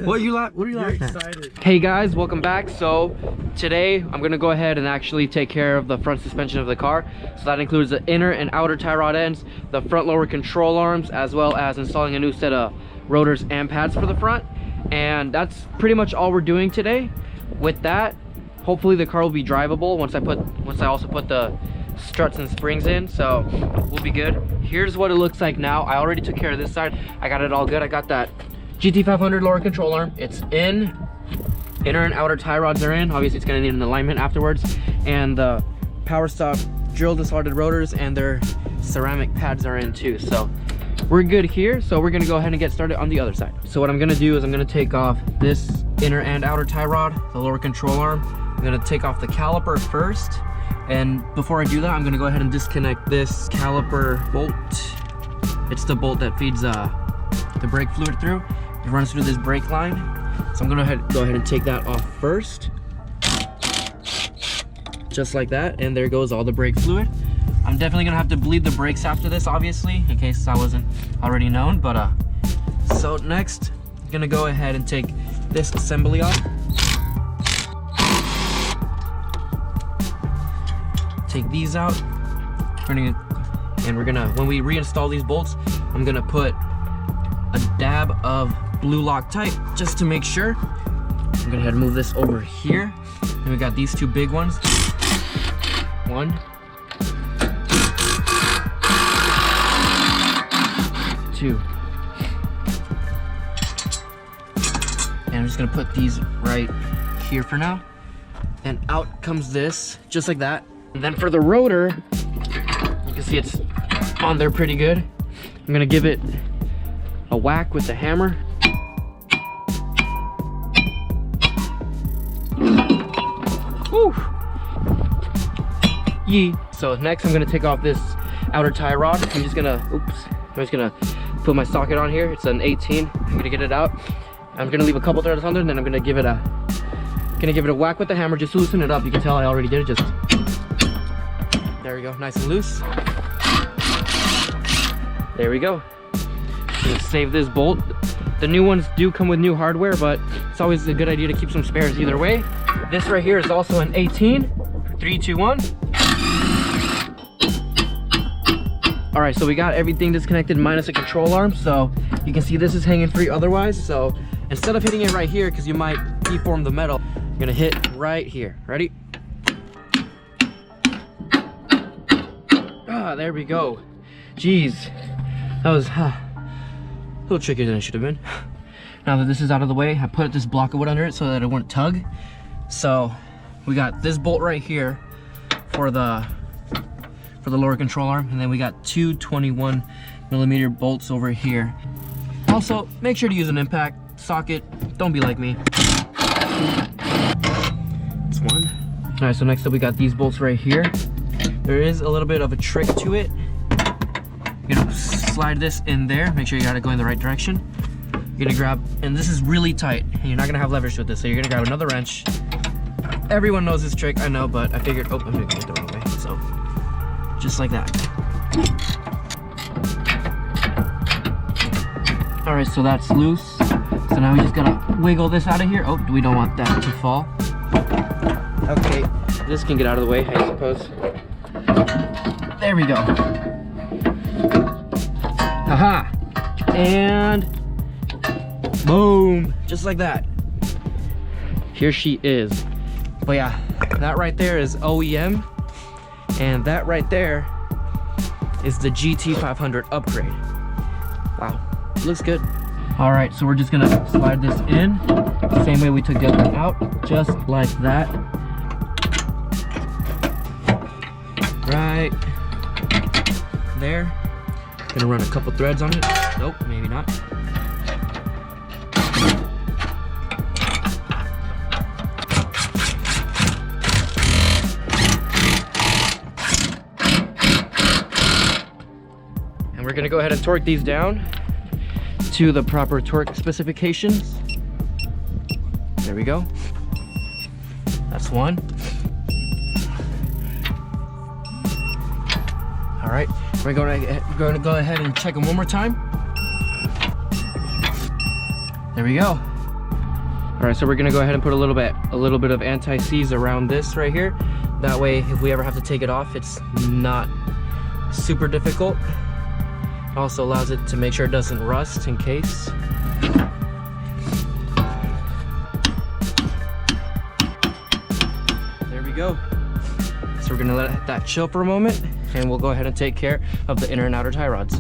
What are you laughing at? Excited. Hey guys, welcome back. So today I'm gonna go ahead and actually take care of the front suspension of the car. So that includes the inner and outer tie rod ends, the front lower control arms, as well as installing a new set of rotors and pads for the front. And that's pretty much all we're doing today. With that, hopefully the car will be drivable once I also put the struts and springs in, so we'll be good. Here's what it looks like now. I already took care of this side. I got it all good. I got that GT500 lower control arm. It's in. Inner and outer tie rods are in. Obviously it's gonna need an alignment afterwards. And the power stop drilled and slotted rotors and their ceramic pads are in too. So we're good here. So we're gonna go ahead and get started on the other side. So what I'm gonna do is I'm gonna take off this inner and outer tie rod, the lower control arm. I'm gonna take off the caliper first. And before I do that, I'm gonna go ahead and disconnect this caliper bolt. It's the bolt that feeds the brake fluid through. It runs through this brake line. So I'm gonna go ahead and take that off first. Just like that, and there goes all the brake fluid. I'm definitely gonna have to bleed the brakes after this, obviously, in case I wasn't already known, but so next, I'm gonna go ahead and take this assembly off. Take these out. We're gonna, when we reinstall these bolts, I'm gonna put a dab of blue Loctite just to make sure. I'm gonna go ahead and move this over here. And we got these two big ones. One. Two. And I'm just gonna put these right here for now. And out comes this, just like that. And then for the rotor, you can see it's on there pretty good. I'm gonna give it a whack with the hammer. Woo! Yee. So next I'm gonna take off this outer tie rod. I'm just gonna put my socket on here. It's an 18. I'm gonna get it out. I'm gonna leave a couple threads on there, and then I'm gonna give it a whack with the hammer just to loosen it up. You can tell I already did it. Just there we go, nice and loose. There we go. Let's save this bolt. The new ones do come with new hardware, but it's always a good idea to keep some spares either way. This right here is also an 18. 3, 2, 1. All right, so we got everything disconnected minus a control arm. So you can see this is hanging free otherwise. So instead of hitting it right here, because you might deform the metal, I'm gonna hit right here. Ready? Ah, there we go. Jeez, that was a little trickier than it should have been. Now that this is out of the way, I put this block of wood under it so that it wouldn't tug. So we got this bolt right here for the lower control arm, and then we got two 21mm bolts over here. Also, make sure to use an impact socket. Don't be like me. That's one. All right, so next up we got these bolts right here. There is a little bit of a trick to it. You're gonna slide this in there. Make sure you got it going the right direction. You're gonna grab, and this is really tight, and you're not gonna have leverage with this, so you're gonna grab another wrench. Everyone knows this trick, I know, but I figured, oh, I'm gonna get the wrong way. So, just like that. All right, so that's loose. So now we just gotta wiggle this out of here. Oh, we don't want that to fall. Okay, this can get out of the way, I suppose. There we go. Haha. And boom, just like that. Here she is. But yeah, that right there is OEM, and that right there is the GT500 upgrade. Wow, looks good. All right, so we're just gonna slide this in the same way we took the other one out, just like that. Right there. Gonna run a couple threads on it. Nope, maybe not. And we're gonna go ahead and torque these down to the proper torque specifications. There we go. That's one. All right, we're going to go ahead and check them one more time. There we go. All right, so we're gonna go ahead and put a little bit of anti-seize around this right here. That way, if we ever have to take it off, it's not super difficult. It also allows it to make sure it doesn't rust in case. There we go. So we're gonna let that chill for a moment, and we'll go ahead and take care of the inner and outer tie rods.